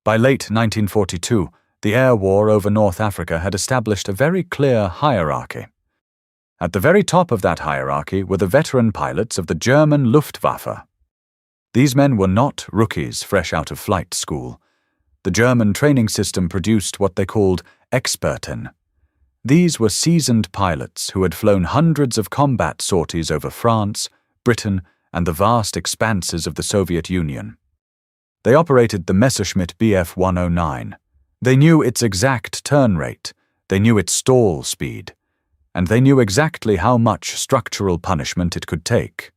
By late 1942, the air war over North Africa had established a very clear hierarchy. At the very top of that hierarchy were the veteran pilots of the German Luftwaffe. These men were not rookies fresh out of flight school. The German training system produced what they called Experten. These were seasoned pilots who had flown hundreds of combat sorties over France, Britain, and the vast expanses of the Soviet Union. They operated the Messerschmitt Bf 109. They knew its exact turn rate, they knew its stall speed, and they knew exactly how much structural punishment it could take.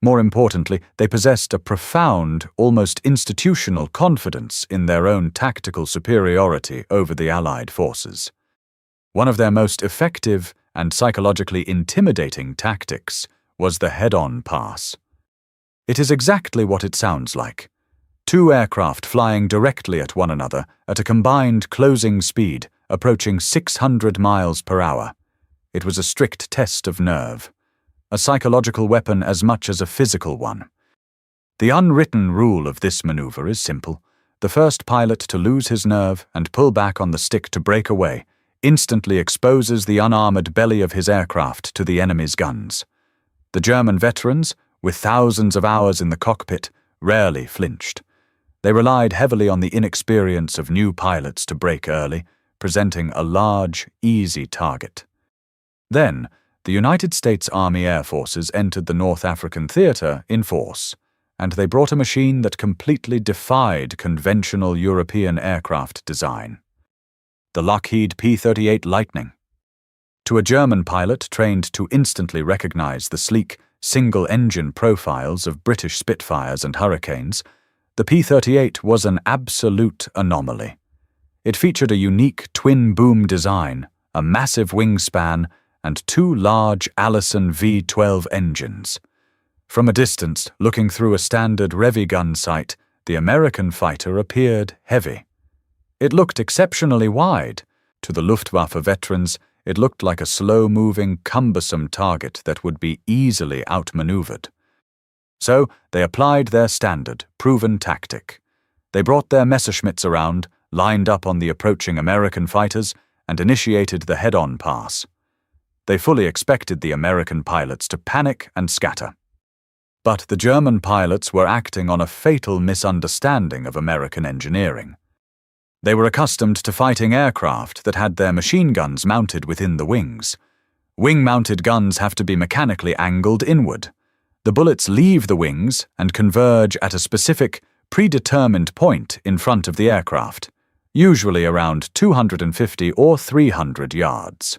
More importantly, they possessed a profound, almost institutional confidence in their own tactical superiority over the Allied forces. One of their most effective and psychologically intimidating tactics was the head-on pass. It is exactly what it sounds like. Two aircraft flying directly at one another at a combined closing speed approaching 600 miles per hour. It was a strict test of nerve, a psychological weapon as much as a physical one. The unwritten rule of this maneuver is simple. The first pilot to lose his nerve and pull back on the stick to break away instantly exposes the unarmored belly of his aircraft to the enemy's guns. The German veterans, with thousands of hours in the cockpit, rarely flinched. They relied heavily on the inexperience of new pilots to break early, presenting a large, easy target. Then, the United States Army Air Forces entered the North African theater in force, and they brought a machine that completely defied conventional European aircraft design. The Lockheed P-38 Lightning. To a German pilot trained to instantly recognize the sleek, single-engine profiles of British Spitfires and Hurricanes, the P-38 was an absolute anomaly. It featured a unique twin-boom design, a massive wingspan, and two large Allison V-12 engines. From a distance, looking through a standard Revigun sight, the American fighter appeared heavy. It looked exceptionally wide. To the Luftwaffe veterans, it looked like a slow-moving, cumbersome target that would be easily outmaneuvered. So they applied their standard, proven tactic. They brought their Messerschmitts around, lined up on the approaching American fighters, and initiated the head-on pass. They fully expected the American pilots to panic and scatter. But the German pilots were acting on a fatal misunderstanding of American engineering. They were accustomed to fighting aircraft that had their machine guns mounted within the wings. Wing-mounted guns have to be mechanically angled inward. The bullets leave the wings and converge at a specific, predetermined point in front of the aircraft, usually around 250 or 300 yards.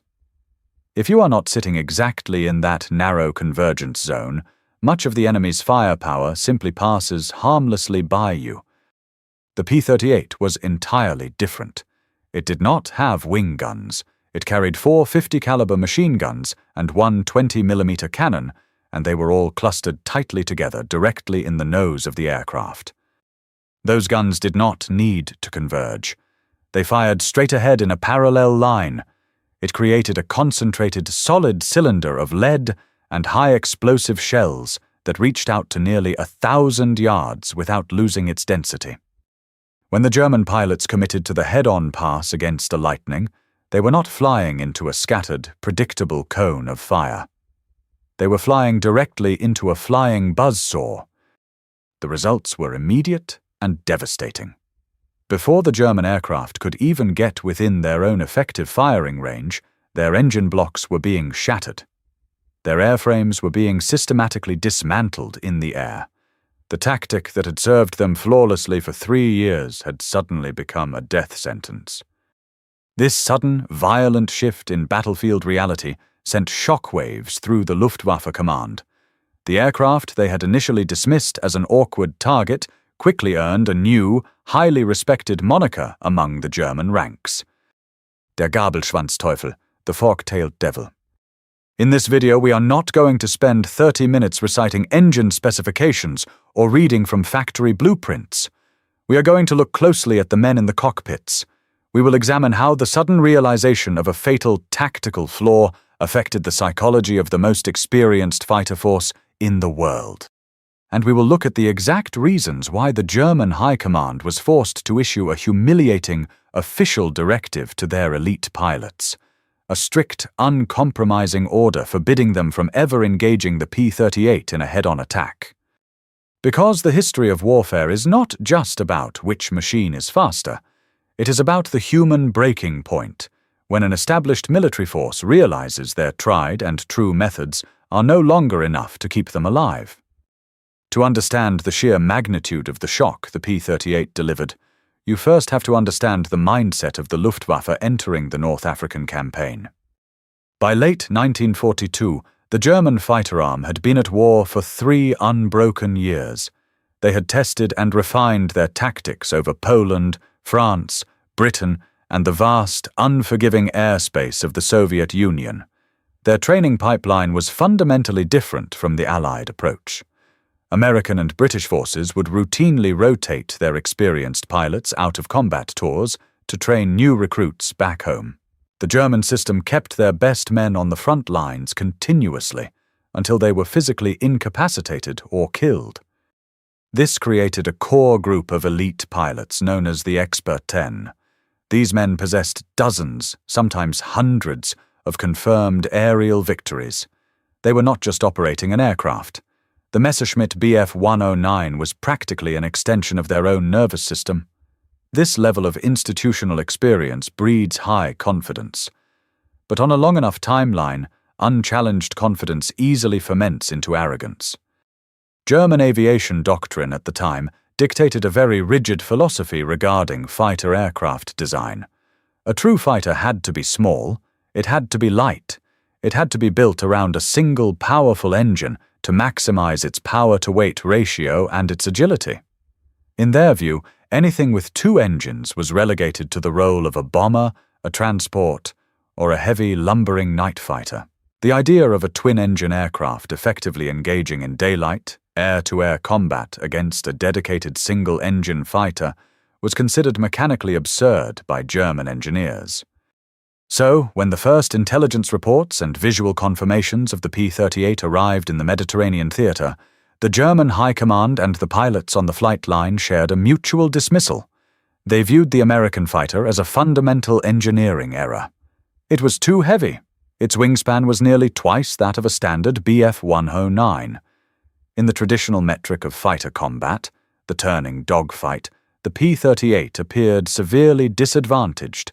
If you are not sitting exactly in that narrow convergence zone, much of the enemy's firepower simply passes harmlessly by you. The P-38 was entirely different. It did not have wing guns. It carried 4 50-caliber machine guns and one 20mm cannon, and they were all clustered tightly together directly in the nose of the aircraft. Those guns did not need to converge. They fired straight ahead in a parallel line. It created a concentrated, solid cylinder of lead and high-explosive shells that reached out to nearly 1,000 yards without losing its density. When the German pilots committed to the head-on pass against a Lightning, they were not flying into a scattered, predictable cone of fire. They were flying directly into a flying buzzsaw. The results were immediate and devastating. Before the German aircraft could even get within their own effective firing range, their engine blocks were being shattered. Their airframes were being systematically dismantled in the air. The tactic that had served them flawlessly for 3 years had suddenly become a death sentence. This sudden, violent shift in battlefield reality sent shockwaves through the Luftwaffe command. The aircraft they had initially dismissed as an awkward target quickly earned a new, highly respected moniker among the German ranks. Der Gabelschwanz-Teufel, the fork-tailed devil. In this video, we are not going to spend 30 minutes reciting engine specifications or reading from factory blueprints. We are going to look closely at the men in the cockpits. We will examine how the sudden realization of a fatal tactical flaw affected the psychology of the most experienced fighter force in the world. and we will look at the exact reasons why the German High Command was forced to issue a humiliating official directive to their elite pilots, a strict, uncompromising order forbidding them from ever engaging the P-38 in a head-on attack. Because the history of warfare is not just about which machine is faster, it is about the human breaking point, when an established military force realizes their tried and true methods are no longer enough to keep them alive. To understand the sheer magnitude of the shock the P-38 delivered, you first have to understand the mindset of the Luftwaffe entering the North African campaign. By late 1942, the German fighter arm had been at war for 3 unbroken years. They had tested and refined their tactics over Poland, France, Britain, and the vast, unforgiving airspace of the Soviet Union. Their training pipeline was fundamentally different from the Allied approach. American and British forces would routinely rotate their experienced pilots out of combat tours to train new recruits back home. The German system kept their best men on the front lines continuously until they were physically incapacitated or killed. This created a core group of elite pilots known as the Expert 10. These men possessed dozens, sometimes hundreds, of confirmed aerial victories. They were not just operating an aircraft. The Messerschmitt Bf 109 was practically an extension of their own nervous system. This level of institutional experience breeds high confidence. But on a long enough timeline, unchallenged confidence easily ferments into arrogance. German aviation doctrine at the time dictated a very rigid philosophy regarding fighter aircraft design. A true fighter had to be small, it had to be light, it had to be built around a single powerful engine to maximize its power-to-weight ratio and its agility. In their view, anything with 2 engines was relegated to the role of a bomber, a transport, or a heavy, lumbering night fighter. The idea of a twin-engine aircraft effectively engaging in daylight, air-to-air combat against a dedicated single-engine fighter was considered mechanically absurd by German engineers. So, when the first intelligence reports and visual confirmations of the P-38 arrived in the Mediterranean theater, the German High Command and the pilots on the flight line shared a mutual dismissal. They viewed the American fighter as a fundamental engineering error. It was too heavy. Its wingspan was nearly twice that of a standard Bf 109. In the traditional metric of fighter combat, the turning dogfight, the P-38 appeared severely disadvantaged.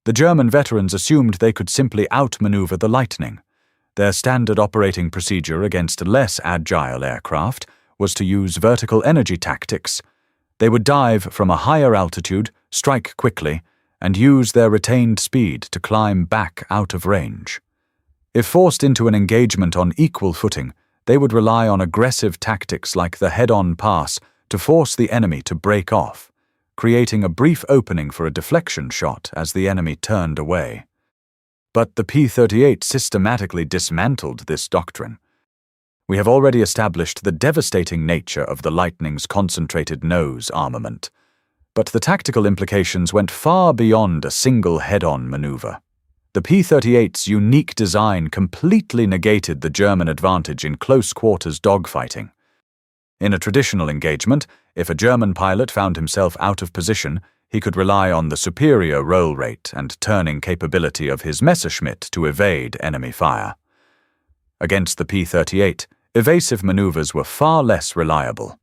The German veterans assumed they could simply outmaneuver the Lightning. Their standard operating procedure against less agile aircraft was to use vertical energy tactics. They would dive from a higher altitude, strike quickly, and use their retained speed to climb back out of range. If forced into an engagement on equal footing, they would rely on aggressive tactics like the head-on pass to force the enemy to break off, creating a brief opening for a deflection shot as the enemy turned away. But the P-38 systematically dismantled this doctrine. We have already established the devastating nature of the Lightning's concentrated nose armament, but the tactical implications went far beyond a single head-on maneuver. The P-38's unique design completely negated the German advantage in close-quarters dogfighting. In a traditional engagement, if a German pilot found himself out of position, he could rely on the superior roll rate and turning capability of his Messerschmitt to evade enemy fire. Against the P-38, evasive maneuvers were far less reliable.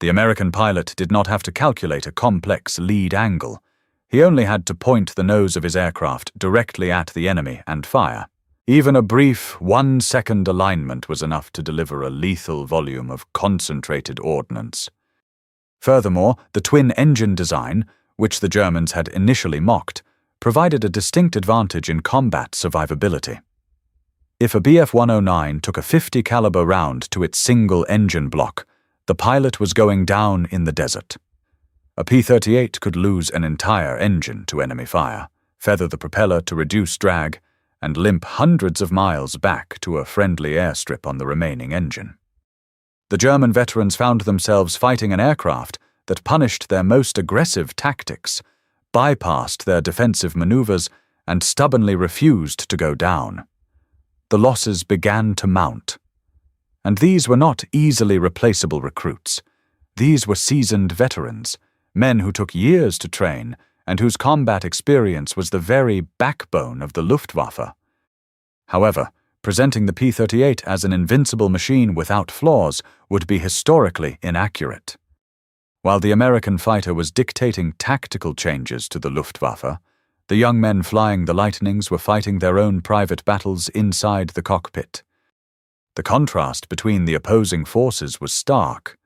The American pilot did not have to calculate a complex lead angle. He only had to point the nose of his aircraft directly at the enemy and fire. Even a brief 1-second alignment was enough to deliver a lethal volume of concentrated ordnance. Furthermore, the twin-engine design, which the Germans had initially mocked, provided a distinct advantage in combat survivability. If a Bf 109 took a 50 caliber round to its single engine block, the pilot was going down in the desert. A P-38 could lose an entire engine to enemy fire, feather the propeller to reduce drag, and limp hundreds of miles back to a friendly airstrip on the remaining engine. The German veterans found themselves fighting an aircraft that punished their most aggressive tactics, bypassed their defensive maneuvers, and stubbornly refused to go down. The losses began to mount. And these were not easily replaceable recruits. These were seasoned veterans, men who took years to train and whose combat experience was the very backbone of the Luftwaffe. However, presenting the P-38 as an invincible machine without flaws would be historically inaccurate. While the American fighter was dictating tactical changes to the Luftwaffe, the young men flying the Lightnings were fighting their own private battles inside the cockpit. The contrast between the opposing forces was stark.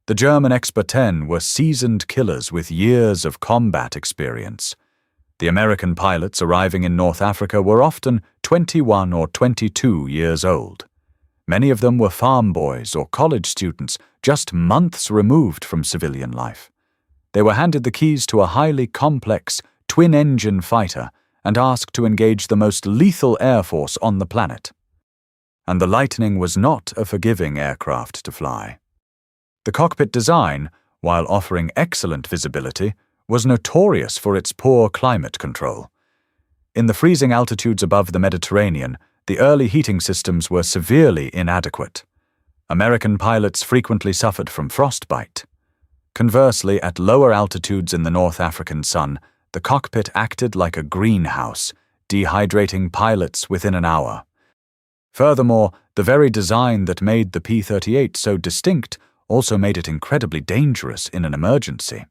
The German Expert 10 were seasoned killers with years of combat experience. The American pilots arriving in North Africa were often 21 or 22 years old. Many of them were farm boys or college students just months removed from civilian life. They were handed the keys to a highly complex, twin-engine fighter and asked to engage the most lethal air force on the planet. And the Lightning was not a forgiving aircraft to fly. The cockpit design, while offering excellent visibility, was notorious for its poor climate control. In the freezing altitudes above the Mediterranean, the early heating systems were severely inadequate. American pilots frequently suffered from frostbite. Conversely, at lower altitudes in the North African sun, the cockpit acted like a greenhouse, dehydrating pilots within an hour. Furthermore, the very design that made the P-38 so distinct also made it incredibly dangerous in an emergency.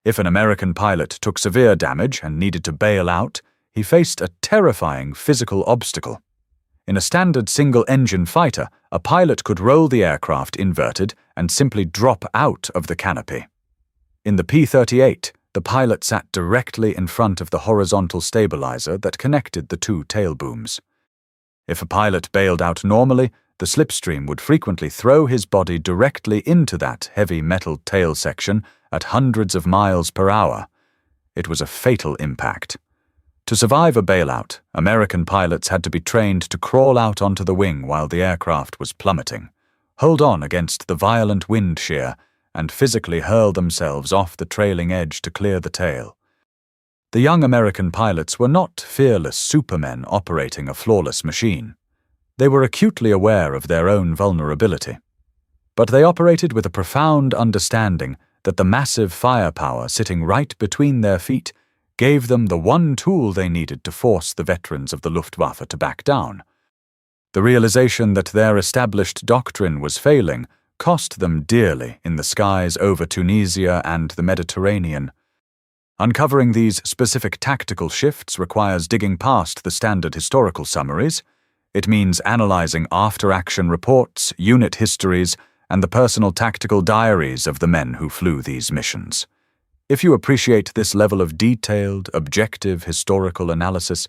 If an American pilot took severe damage and needed to bail out, he faced a terrifying physical obstacle. In a standard single-engine fighter, a pilot could roll the aircraft inverted and simply drop out of the canopy. In the P-38, the pilot sat directly in front of the horizontal stabilizer that connected the two tail booms. If a pilot bailed out normally, the slipstream would frequently throw his body directly into that heavy metal tail section at hundreds of miles per hour. It was a fatal impact. To survive a bailout, American pilots had to be trained to crawl out onto the wing while the aircraft was plummeting, hold on against the violent wind shear, and physically hurl themselves off the trailing edge to clear the tail. The young American pilots were not fearless supermen operating a flawless machine. They were acutely aware of their own vulnerability. But they operated with a profound understanding that the massive firepower sitting right between their feet gave them the one tool they needed to force the veterans of the Luftwaffe to back down. The realization that their established doctrine was failing cost them dearly in the skies over Tunisia and the Mediterranean. Uncovering these specific tactical shifts requires digging past the standard historical summaries. It means analyzing after-action reports, unit histories, and the personal tactical diaries of the men who flew these missions. If you appreciate this level of detailed, objective historical analysis,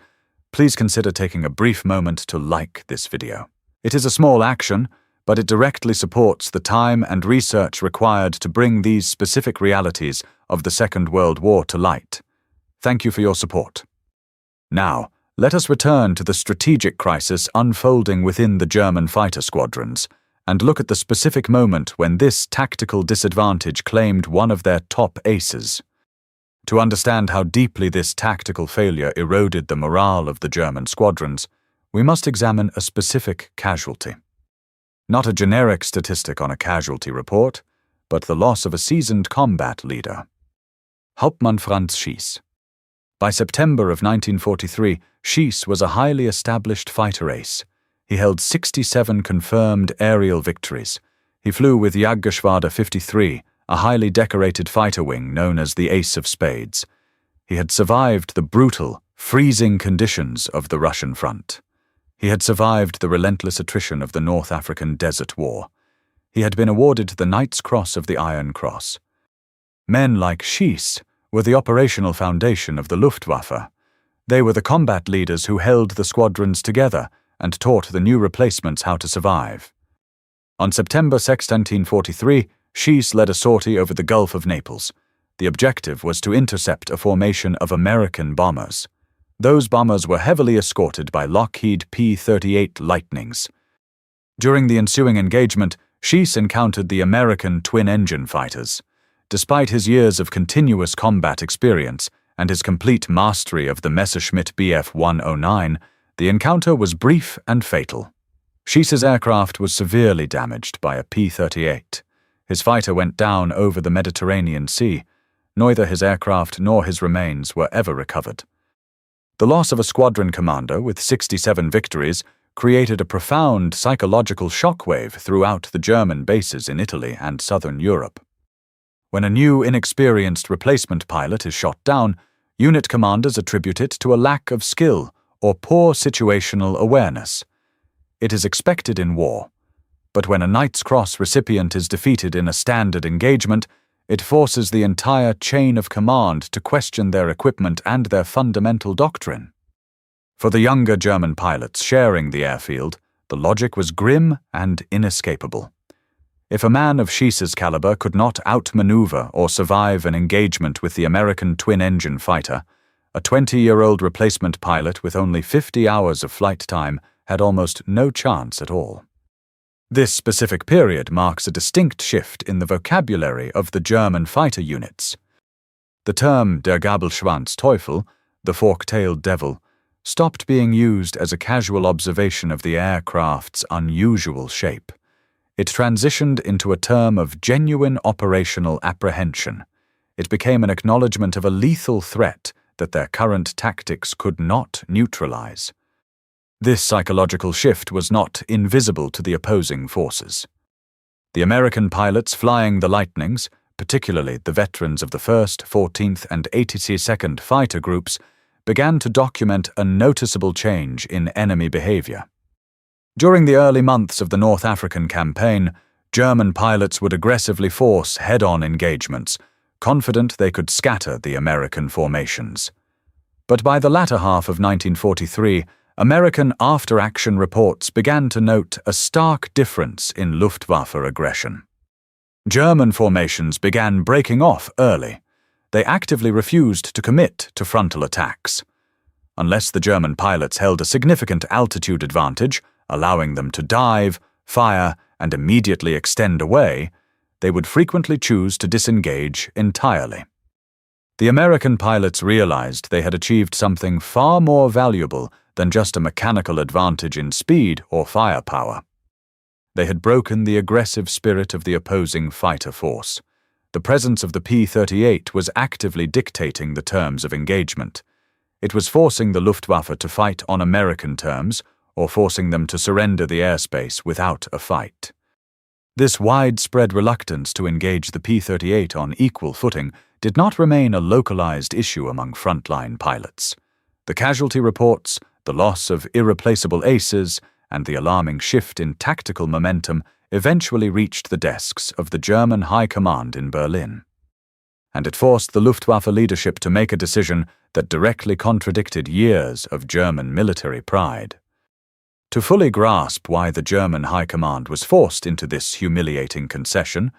please consider taking a brief moment to like this video. It is a small action, but it directly supports the time and research required to bring these specific realities of the Second World War to light. Thank you for your support. Now, let us return to the strategic crisis unfolding within the German fighter squadrons, and look at the specific moment when this tactical disadvantage claimed one of their top aces. To understand how deeply this tactical failure eroded the morale of the German squadrons, we must examine a specific casualty. Not a generic statistic on a casualty report, but the loss of a seasoned combat leader. Hauptmann Franz Schiess. By September of 1943, Schiess was a highly established fighter ace. He held 67 confirmed aerial victories. He flew with Jagdgeschwader 53, a highly decorated fighter wing known as the Ace of Spades. He had survived the brutal, freezing conditions of the Russian front. He had survived the relentless attrition of the North African Desert War. He had been awarded the Knight's Cross of the Iron Cross. Men like Schiess were the operational foundation of the Luftwaffe. They were the combat leaders who held the squadrons together and taught the new replacements how to survive. On September 6, 1943, Schiess led a sortie over the Gulf of Naples. The objective was to intercept a formation of American bombers. Those bombers were heavily escorted by Lockheed P-38 Lightnings. During the ensuing engagement, Schiess encountered the American twin-engine fighters. Despite his years of continuous combat experience and his complete mastery of the Messerschmitt Bf 109, the encounter was brief and fatal. Schiess's aircraft was severely damaged by a P-38. His fighter went down over the Mediterranean Sea. Neither his aircraft nor his remains were ever recovered. The loss of a squadron commander with 67 victories created a profound psychological shockwave throughout the German bases in Italy and southern Europe. When a new, inexperienced replacement pilot is shot down, unit commanders attribute it to a lack of skill or poor situational awareness. It is expected in war, but when a Knight's Cross recipient is defeated in a standard engagement, it forces the entire chain of command to question their equipment and their fundamental doctrine. For the younger German pilots sharing the airfield, the logic was grim and inescapable. If a man of Schiess's caliber could not outmaneuver or survive an engagement with the American twin-engine fighter, a 20-year-old replacement pilot with only 50 hours of flight time had almost no chance at all. This specific period marks a distinct shift in the vocabulary of the German fighter units. The term der Gabelschwanz-Teufel, the fork-tailed devil, stopped being used as a casual observation of the aircraft's unusual shape. It transitioned into a term of genuine operational apprehension. It became an acknowledgement of a lethal threat that their current tactics could not neutralize. This psychological shift was not invisible to the opposing forces. The American pilots flying the Lightnings, particularly the veterans of the 1st, 14th, and 82nd Fighter Groups, began to document a noticeable change in enemy behavior. During the early months of the North African campaign, German pilots would aggressively force head-on engagements, confident they could scatter the American formations. But by the latter half of 1943, American after-action reports began to note a stark difference in Luftwaffe aggression. German formations began breaking off early. They actively refused to commit to frontal attacks. Unless the German pilots held a significant altitude advantage, allowing them to dive, fire, and immediately extend away, they would frequently choose to disengage entirely. The American pilots realized they had achieved something far more valuable than just a mechanical advantage in speed or firepower. They had broken the aggressive spirit of the opposing fighter force. The presence of the P-38 was actively dictating the terms of engagement. It was forcing the Luftwaffe to fight on American terms or forcing them to surrender the airspace without a fight. This widespread reluctance to engage the P-38 on equal footing did not remain a localized issue among frontline pilots. The casualty reports, the loss of irreplaceable aces, and the alarming shift in tactical momentum eventually reached the desks of the German High Command in Berlin. And it forced the Luftwaffe leadership to make a decision that directly contradicted years of German military pride. To fully grasp why the German High Command was forced into this humiliating concession,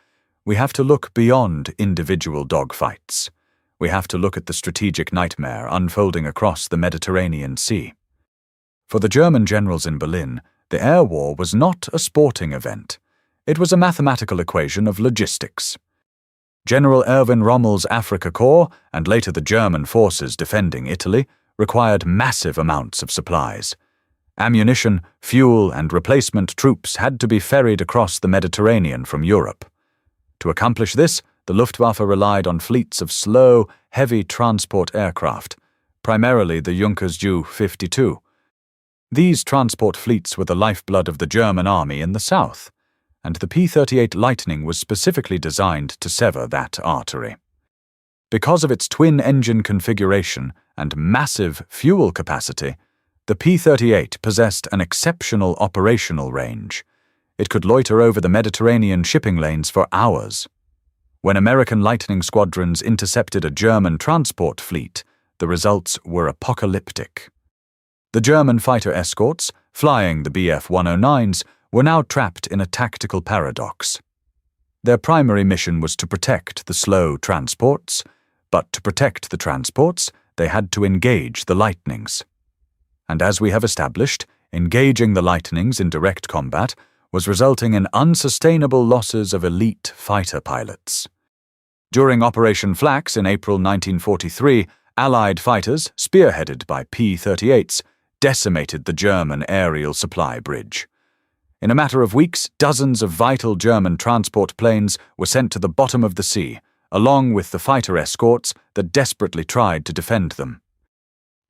we have to look beyond individual dogfights. We have to look at the strategic nightmare unfolding across the Mediterranean Sea. For the German generals in Berlin, the air war was not a sporting event. It was a mathematical equation of logistics. General Erwin Rommel's Afrika Korps, and later the German forces defending Italy, required massive amounts of supplies. Ammunition, fuel, and replacement troops had to be ferried across the Mediterranean from Europe. To accomplish this, the Luftwaffe relied on fleets of slow, heavy transport aircraft, primarily the Junkers Ju-52. These transport fleets were the lifeblood of the German army in the south, and the P-38 Lightning was specifically designed to sever that artery. Because of its twin-engine configuration and massive fuel capacity, the P-38 possessed an exceptional operational range. It could loiter over the Mediterranean shipping lanes for hours. When American Lightning squadrons intercepted a German transport fleet, the results were apocalyptic. The German fighter escorts, flying the Bf-109s, were now trapped in a tactical paradox. Their primary mission was to protect the slow transports, but to protect the transports, they had to engage the Lightnings. And as we have established, engaging the Lightnings in direct combat was resulting in unsustainable losses of elite fighter pilots. During Operation Flax in April 1943, Allied fighters, spearheaded by P-38s, decimated the German aerial supply bridge. In a matter of weeks, dozens of vital German transport planes were sent to the bottom of the sea, along with the fighter escorts that desperately tried to defend them.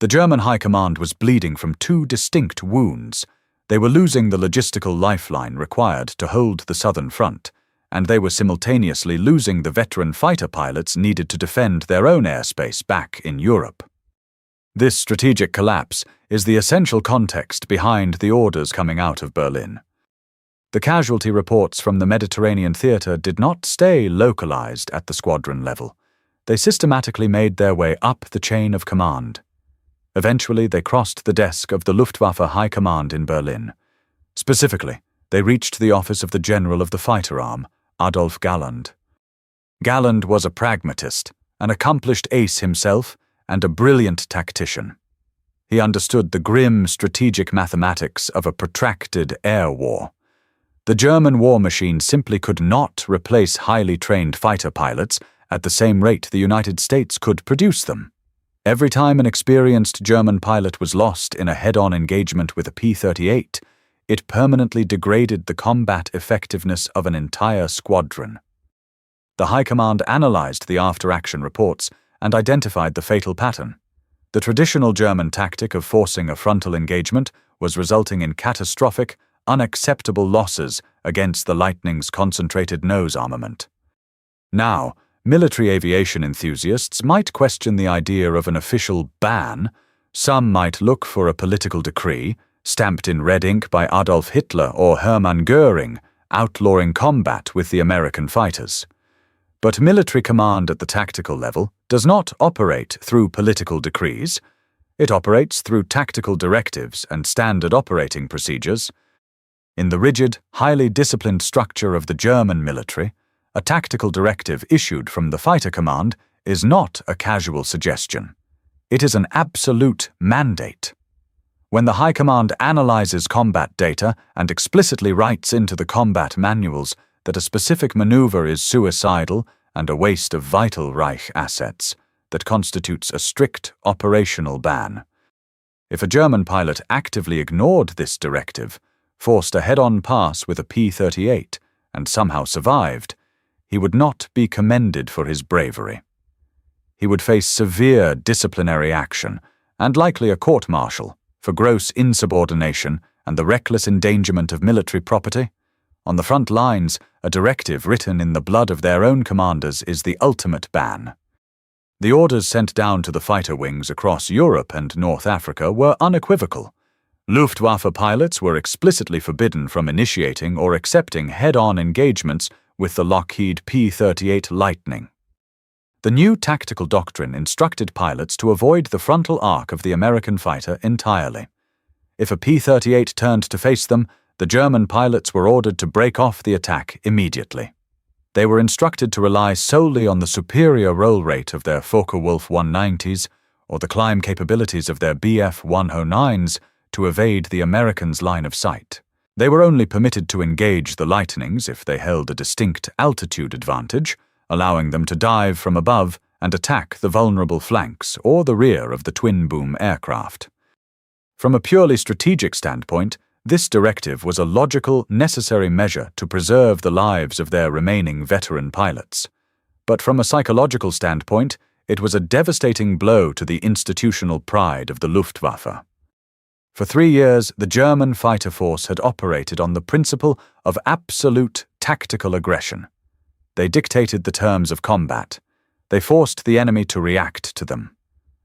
The German High Command was bleeding from two distinct wounds. They were losing the logistical lifeline required to hold the southern front, and they were simultaneously losing the veteran fighter pilots needed to defend their own airspace back in Europe. This strategic collapse is the essential context behind the orders coming out of Berlin. The casualty reports from the Mediterranean theater did not stay localized at the squadron level. They systematically made their way up the chain of command. Eventually, they crossed the desk of the Luftwaffe High Command in Berlin. Specifically, they reached the office of the General of the Fighter Arm, Adolf Galland. Galland was a pragmatist, an accomplished ace himself, and a brilliant tactician. He understood the grim strategic mathematics of a protracted air war. The German war machine simply could not replace highly trained fighter pilots at the same rate the United States could produce them. Every time an experienced German pilot was lost in a head-on engagement with a P-38, it permanently degraded the combat effectiveness of an entire squadron. The High Command analyzed the after-action reports and identified the fatal pattern. The traditional German tactic of forcing a frontal engagement was resulting in catastrophic, unacceptable losses against the Lightning's concentrated nose armament. Now, military aviation enthusiasts might question the idea of an official ban. Some might look for a political decree, stamped in red ink by Adolf Hitler or Hermann Göring, outlawing combat with the American fighters. But military command at the tactical level does not operate through political decrees. It operates through tactical directives and standard operating procedures. In the rigid, highly disciplined structure of the German military, a tactical directive issued from the fighter command is not a casual suggestion. It is an absolute mandate. When the High Command analyzes combat data and explicitly writes into the combat manuals that a specific maneuver is suicidal and a waste of vital Reich assets, that constitutes a strict operational ban. If a German pilot actively ignored this directive, forced a head-on pass with a P-38, and somehow survived, he would not be commended for his bravery. He would face severe disciplinary action, and likely a court-martial, for gross insubordination and the reckless endangerment of military property. On the front lines, a directive written in the blood of their own commanders is the ultimate ban. The orders sent down to the fighter wings across Europe and North Africa were unequivocal. Luftwaffe pilots were explicitly forbidden from initiating or accepting head-on engagements with the Lockheed P-38 Lightning. The new tactical doctrine instructed pilots to avoid the frontal arc of the American fighter entirely. If a P-38 turned to face them, the German pilots were ordered to break off the attack immediately. They were instructed to rely solely on the superior roll rate of their Focke-Wulf 190s or the climb capabilities of their Bf 109s to evade the Americans' line of sight. They were only permitted to engage the Lightnings if they held a distinct altitude advantage, allowing them to dive from above and attack the vulnerable flanks or the rear of the twin-boom aircraft. From a purely strategic standpoint, this directive was a logical, necessary measure to preserve the lives of their remaining veteran pilots. But from a psychological standpoint, it was a devastating blow to the institutional pride of the Luftwaffe. For 3 years, the German fighter force had operated on the principle of absolute tactical aggression. They dictated the terms of combat. They forced the enemy to react to them.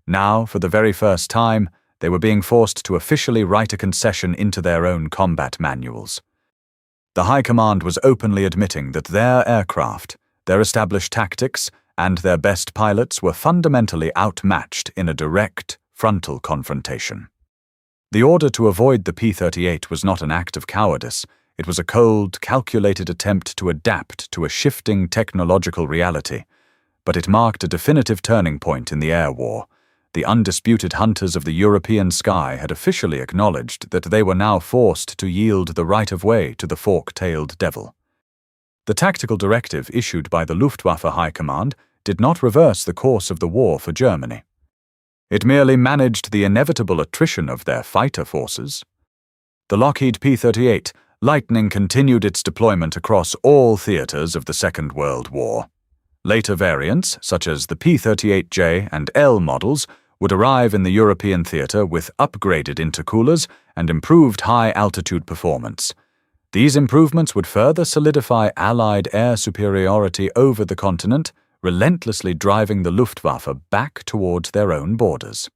Now, for the very first time, they were being forced to officially write a concession into their own combat manuals. The High Command was openly admitting that their aircraft, their established tactics, and their best pilots were fundamentally outmatched in a direct, frontal confrontation. The order to avoid the P-38 was not an act of cowardice. It was a cold, calculated attempt to adapt to a shifting technological reality. But it marked a definitive turning point in the air war. The undisputed hunters of the European sky had officially acknowledged that they were now forced to yield the right-of-way to the fork-tailed devil. The tactical directive issued by the Luftwaffe High Command did not reverse the course of the war for Germany. It merely managed the inevitable attrition of their fighter forces. The Lockheed P-38, Lightning continued its deployment across all theaters of the Second World War. Later variants, such as the P-38J and L models, would arrive in the European theater with upgraded intercoolers and improved high-altitude performance. These improvements would further solidify Allied air superiority over the continent, relentlessly driving the Luftwaffe back towards their own borders.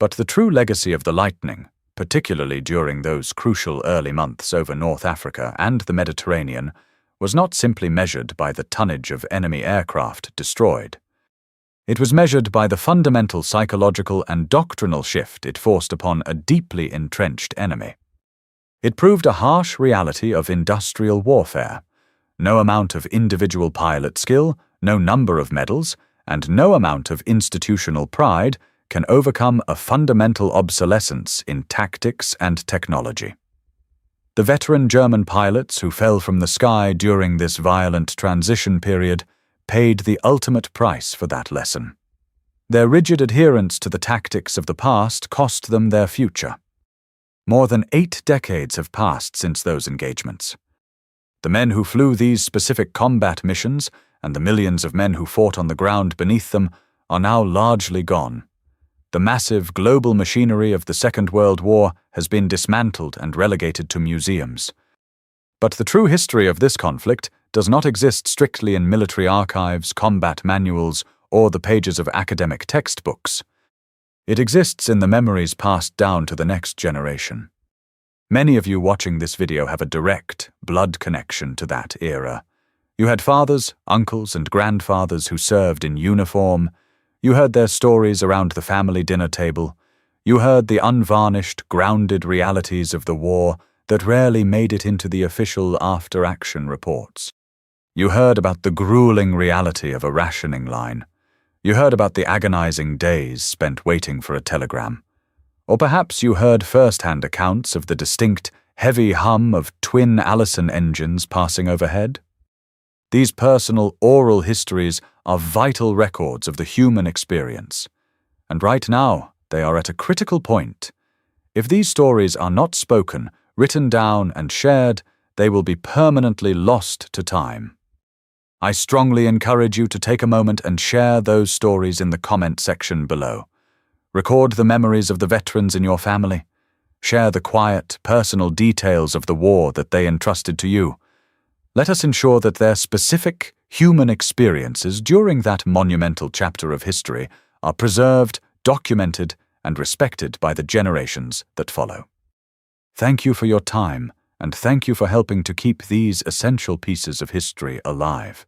But the true legacy of the Lightning, particularly during those crucial early months over North Africa and the Mediterranean, was not simply measured by the tonnage of enemy aircraft destroyed. It was measured by the fundamental psychological and doctrinal shift it forced upon a deeply entrenched enemy. It proved a harsh reality of industrial warfare. No amount of individual pilot skill, no number of medals, and no amount of institutional pride can overcome a fundamental obsolescence in tactics and technology. The veteran German pilots who fell from the sky during this violent transition period paid the ultimate price for that lesson. Their rigid adherence to the tactics of the past cost them their future. More than 8 decades have passed since those engagements. The men who flew these specific combat missions and the millions of men who fought on the ground beneath them are now largely gone. The massive global machinery of the Second World War has been dismantled and relegated to museums. But the true history of this conflict does not exist strictly in military archives, combat manuals, or the pages of academic textbooks. It exists in the memories passed down to the next generation. Many of you watching this video have a direct, blood connection to that era. You had fathers, uncles, and grandfathers who served in uniform. You heard their stories around the family dinner table. You heard the unvarnished, grounded realities of the war that rarely made it into the official after-action reports. You heard about the grueling reality of a rationing line. You heard about the agonizing days spent waiting for a telegram. Or perhaps you heard first-hand accounts of the distinct, heavy hum of twin Allison engines passing overhead. These personal, oral histories are vital records of the human experience. And right now, they are at a critical point. If these stories are not spoken, written down, and shared, they will be permanently lost to time. I strongly encourage you to take a moment and share those stories in the comment section below. Record the memories of the veterans in your family. Share the quiet, personal details of the war that they entrusted to you. Let us ensure that their specific, human experiences during that monumental chapter of history are preserved, documented, and respected by the generations that follow. Thank you for your time, and thank you for helping to keep these essential pieces of history alive.